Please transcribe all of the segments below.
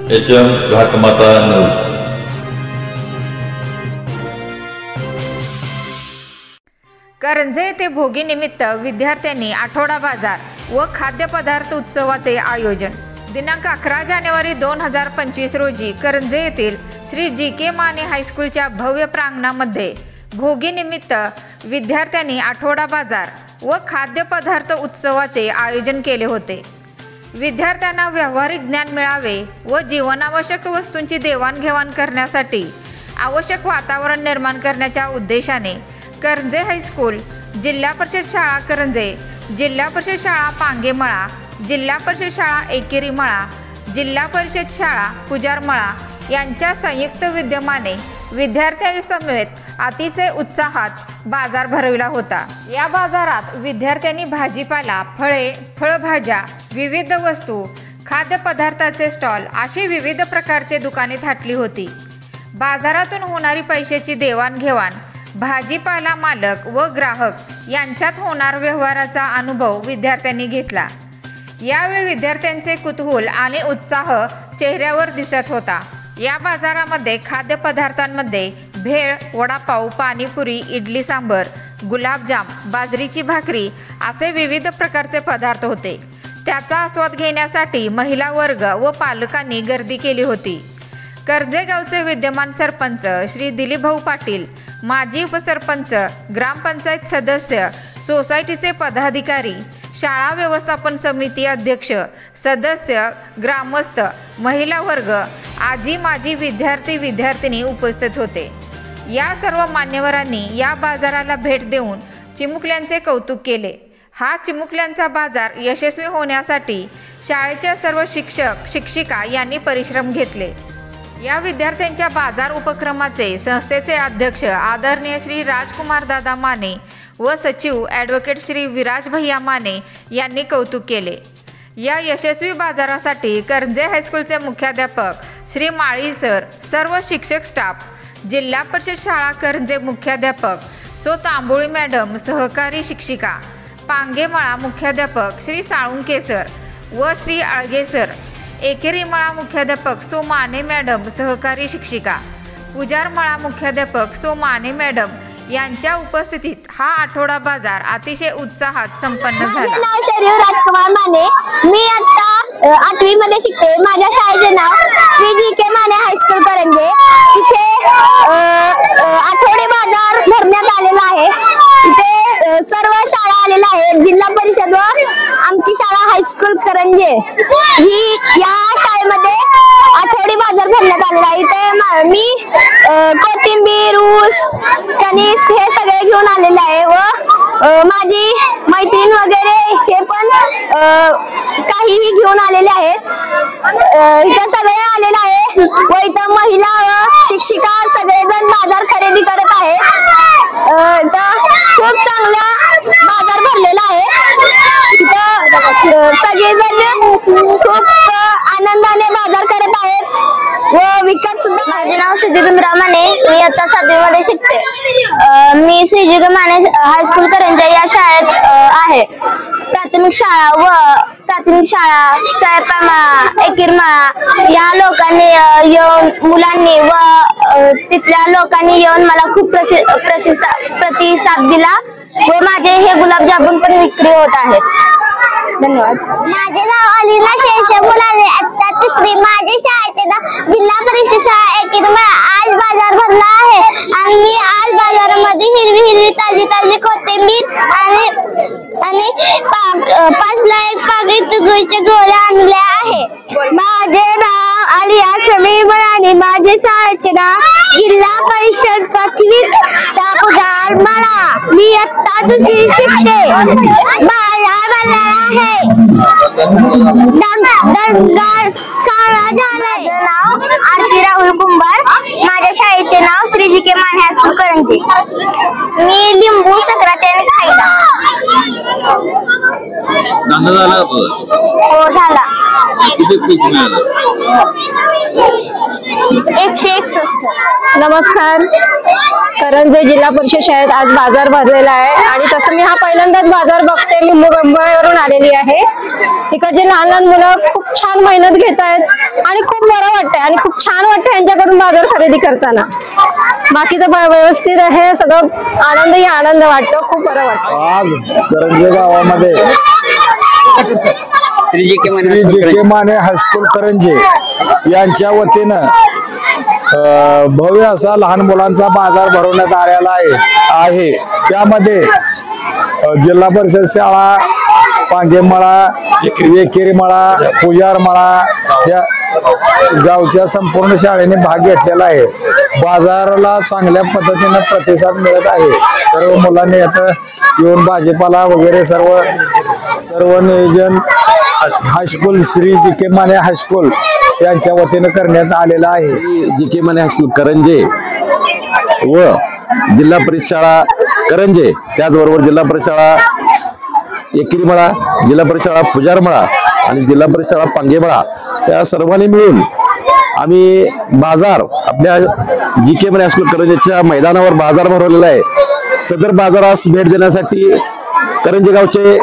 HM घाटमाता नऊ। करंजे येथे भोगी निमित्त विद्यार्थ्यांनी आठवडा बाजार व खाद्यपदार्थ उत्सवाचे आयोजन। दिनांक 11 जानेवारी 2025 रोजी करंजे येथील श्री जी.के. माने हायस्कूलच्या भव्य प्रांगणामध्ये भोगी निमित्त विद्यार्थ्यांनी आठवडा बाजार व खाद्यपदार्थ उत्सवाचे आयोजन केले होते। विद्यार्थ्यांना व्यावहारिक ज्ञान मिळावे व जीवनावश्यक वस्तूंची देवाणघेवाण करण्यासाठी आवश्यक वातावरण निर्माण करण्याच्या उद्देशाने करंजे हायस्कूल, जिल्हा परिषद शाळा करंजे, जिल्हा परिषद शाळा पांगेमळा, जिल्हा परिषद शाळा एकेरीमळा, जिल्हा परिषद शाळा पुजारमळा यांच्या संयुक्त विद्यमाने विद्यार्थ्यांच्या समेत अतिशय उत्साहात बाजार भरविला होता। या बाजारात विद्यार्थ्यांनी भाजीपाला, फळे, फळभाज्या, विविध वस्तू, खाद्यपदार्थाचे स्टॉल अशी विविध प्रकारचे दुकाने थाटली होती। बाजारातून होणारी पैशाची देवाणघेवाण, भाजीपाला मालक व ग्राहक यांच्यात होणार व्यवहाराचा अनुभव विद्यार्थ्यांनी घेतला। यावेळी विद्यार्थ्यांचे कुतूहल आणि उत्साह चेहऱ्यावर दिसत होता। या बाजारामध्ये खाद्यपदार्थांमध्ये भेळ, वडापाव, पाणीपुरी, इडली सांबर, गुलाबजाम, बाजरीची भाकरी असे विविध प्रकारचे पदार्थ होते। त्याचा आस्वाद घेण्यासाठी महिला वर्ग व पालकांनी गर्दी केली होती। करंजे गावचे विद्यमान सरपंच श्री दिलीप भाऊ पाटील, माजी उपसरपंच, ग्रामपंचायत सदस्य, सोसायटीचे पदाधिकारी, शाळा व्यवस्थापन समिती अध्यक्ष, सदस्य, ग्रामस्थ, महिला वर्ग, आजी माजी विद्यार्थी विद्यार्थिनी उपस्थित होते। या सर्व मान्यवरांनी या बाजाराला भेट देऊन चिमुकल्यांचे कौतुक केले। हा चिमुकल्यांचा बाजार यशस्वी होण्यासाठी शाळेच्या सर्व शिक्षक शिक्षिका यांनी परिश्रम घेतले। या विद्यार्थ्यांच्या बाजार उपक्रमाचे संस्थेचे अध्यक्ष आदरणीय श्री राजकुमार दादा माने व सचिव ॲडव्होकेट श्री विराज भैया माने यांनी कौतुक केले। या यशस्वी बाजारासाठी करंजे हायस्कूलचे मुख्याध्यापक श्री माळी सर, सर्व शिक्षक स्टाफ, जिल्हा परिषद शाळा करंजे मुख्याध्यापक सो तांबोळी मॅडम, सहकारी शिक्षिका, पांगेमळा मुख्याध्यापक श्री साळुंके सर व श्री आळगे सर, एकेरीमळा मुख्याध्यापक सो माने मॅडम, सहकारी शिक्षिका, पुजारमळा मुख्याध्यापक सो माने मॅडम यांच्या उपस्थितीत हा आठवडा बाजार अतिशय उत्साहात संपन्न झाला। माझे नाव शरीर राजकुमार माने, मी आता 8वी मध्ये शिकते। माझ्या शाळेचे नाव श्री जी.के. माने हायस्कूल करंजे। तिथे आठवडे बाजार भरण्यात आलेला आहे। तिथे सर्व शाळा आलेल्या आहेत, जिल्हा परिषद व आमची शाळा हायस्कूल करंजे ही या शाळेमध्ये आठवडी बाजार भरण्यात आलेला आहे। इथे मी कोथिंबीर, ऊस, कणीस हे सगळे घेऊन आलेले आहे व माझी मैत्रीण वगैरे हे पण काहीही घेऊन आलेले आहेत। इथे सगळे आलेले आहे व इथं महिला व शिक्षिका सगळेजण बाजार खरेदी करत आहेत। खूप चांगला बाजार भरलेला आहे। इथं सगळेजण खूप आनंदाने बाजार करत आहेत व विकत सुद्धा। माझे नाव सिद्धी भीमराव माने, मी आता 7वी मध्ये शिकते। मी श्री जी.के. माने हायस्कूल करंजे या शाळेत आहे। प्राथमिक शाळा सयपामा, एकेरीमळा या लोकांनी येऊन, मुलांनी व तिथल्या लोकांनी येऊन मला खूप प्रतिसाद दिला व माझे हे गुलाबजामुन पण विक्री होत आहेत। धन्यवाद। माझे नाव अलिना शेष मुलाने, आता 3री। माझे शाळेचे नाव जिल्हा परिषद शाळा एकेरीमळा। आज बाजार भरला आहे आणि मी आज बाजारामध्ये हिरवी ताजी कोथिंबीर आणि 5ला 1 पाकिट गुळच्या गोळ्या आणल्या आहे। माझे नाव आलिया समीर आणि माझे शाळेचे नाव जिल्हा परिषद 5वी पुजारमळा। मी आता 2री शिकते। बाजार भरला आहे। नाव आरती राहुल कुंभार, माझ्या शाळेचे नाव श्री जी.के. माने हायस्कूल करंजे। मी लिंबू सक्राते खायला। झाला हो झाला। किती पैसे मिळाले? 161. नमस्कार. करंजे जिल्हा परिषद शाळेत आज बाजार भरलेला आहे आणि तसं मी हा पहिल्यांदाच बाजार बघते. मी मुंबईवरून आलेली आहे. इकडचे लहान लहान मुलं खूप छान मेहनत घेत आहेत आणि खूप बरं वाटतंय आणि खूप छान वाटतं यांच्याकडून बाजार खरेदी करताना. बाकीचं व्यवस्थित आहे सगळं. आनंद वाटतो. खूप बरं वाटतं. आज करंजे गावामध्ये श्री जी के माने हायस्कूल करंजे यांच्या वतीनं भव्य असा लहान मुलांचा बाजार भरवण्यात आलेला आहे. त्यामध्ये जिल्हा परिषद शाळा, पांगेमळा, येकेरीमळा, पुजारमळा या गावच्या संपूर्ण शाळेने भाग घेतलेला आहे. बाजाराला चांगल्या पद्धतीने प्रतिसाद मिळत आहे. सर्व मुलांनी आता येऊन भाजीपाला वगैरे सर्व नियोजन हायस्कूल श्री जी के माने हायस्कूल यांच्या वतीनं करण्यात आलेला आहे. जी के माने हायस्कूल करंजे व जिल्हा परिषद शाळा करंजे, त्याचबरोबर जिल्हा परिषद शाळा येकिरीमळा, जिल्हा परिषद शाळा पुजारमळा आणि जिल्हा परिषद शाळा पांगेमळा या सर्वांनी मिळून आम्ही बाजार आपल्या जी के माने हायस्कूल करंजेच्या मैदानावर बाजार भरवलेला आहे. सदर बाजारास भेट देण्यासाठी करंजे गावचे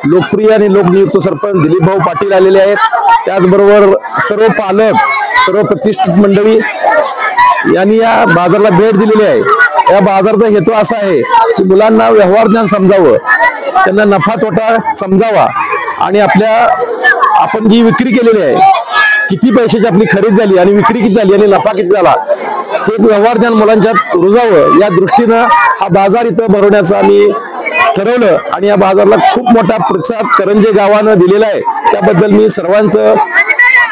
लोकप्रिय आणि लोकनियुक्त सरपंच दिलीप भाऊ पाटील आलेले आहेत. त्याचबरोबर सर्व पालक, सर्व प्रतिष्ठित मंडळी यांनी या बाजाराला भेट दिलेली आहे. या बाजाराचा हेतू असा आहे की मुलांना व्यवहार ज्ञान समजावं, त्यांना नफा तोटा समजावा आणि आपण जी विक्री केलेली आहे, किती पैशाची आपली खरेदी झाली आणि विक्री किती झाली आणि नफा किती झाला, ते व्यवहार ज्ञान मुलांच्यात रुजावं या दृष्टीनं हा बाजार इथं भरवण्याचं आम्ही ठरवलं आणि या बाजाराला खूप मोठा प्रतिसाद करंजे गावानं दिलेला आहे. त्याबद्दल मी सर्वांचं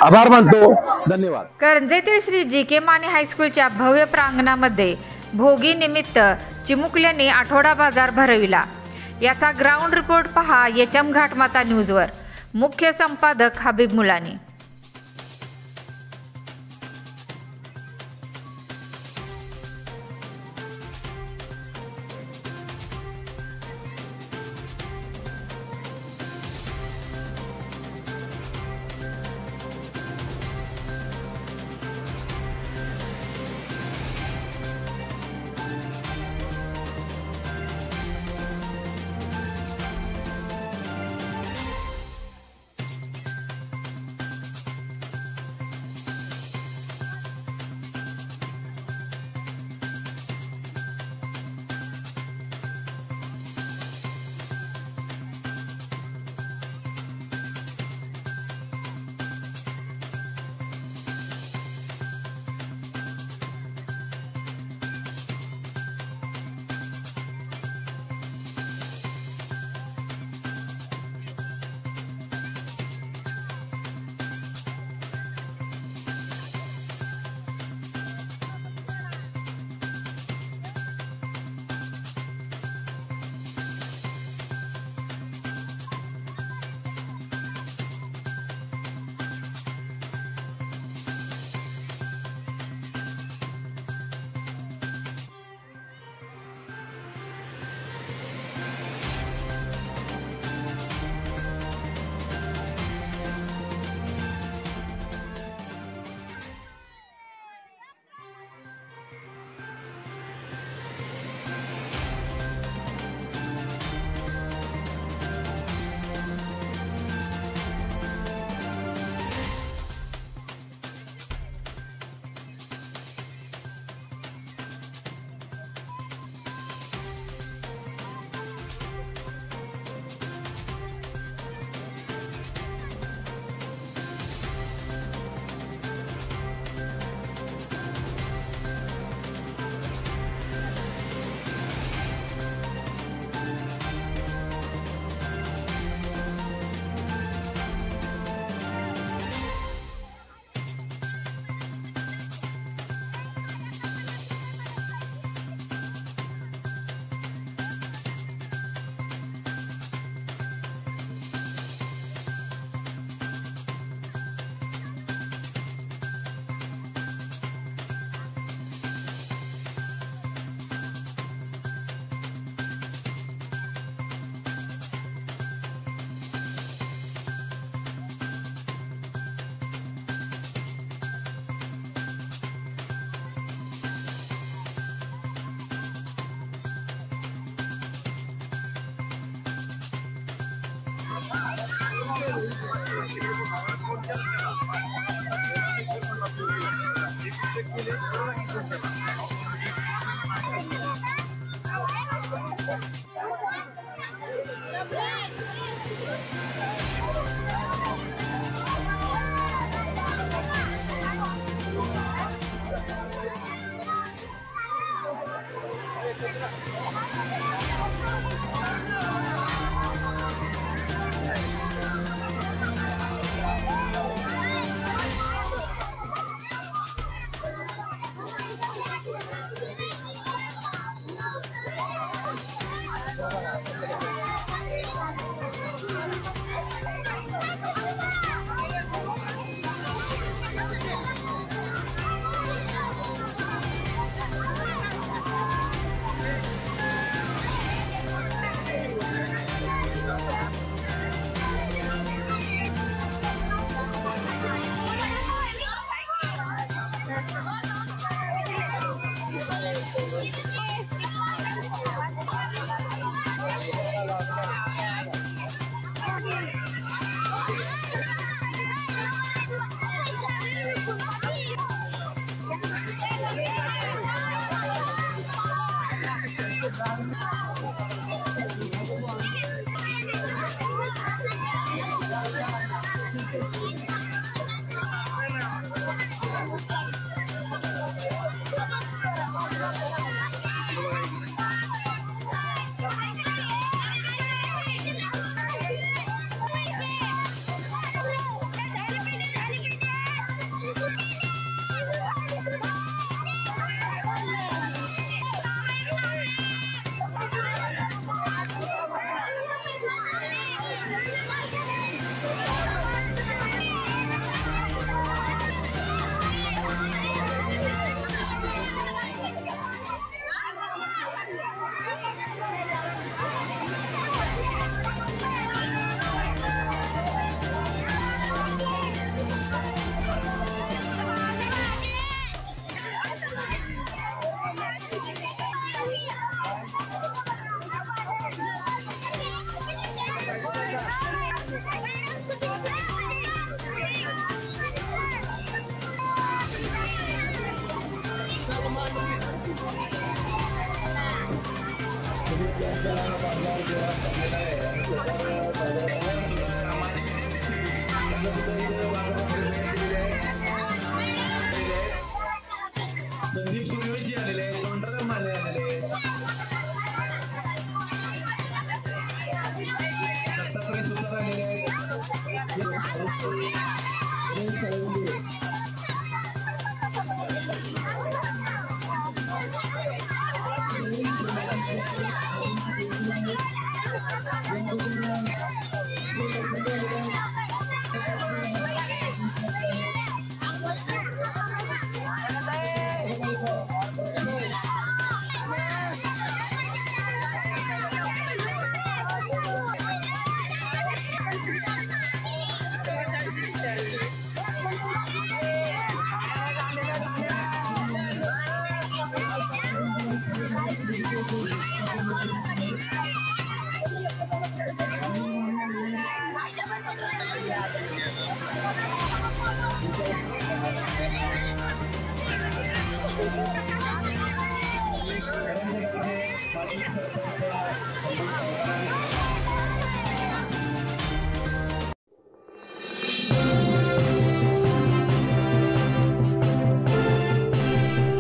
आभार मानतो. धन्यवाद. करंजेतील श्री जी के माने हायस्कूलच्या भव्य प्रांगणामध्ये भोगी निमित्त चिमुकल्यांनी आठवडा बाजार भरविला. याचा ग्राउंड रिपोर्ट पहा एचएम घाटमाता न्यूजवर. मुख्य संपादक हबीब मुलानी.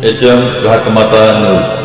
HM घाटमाता news.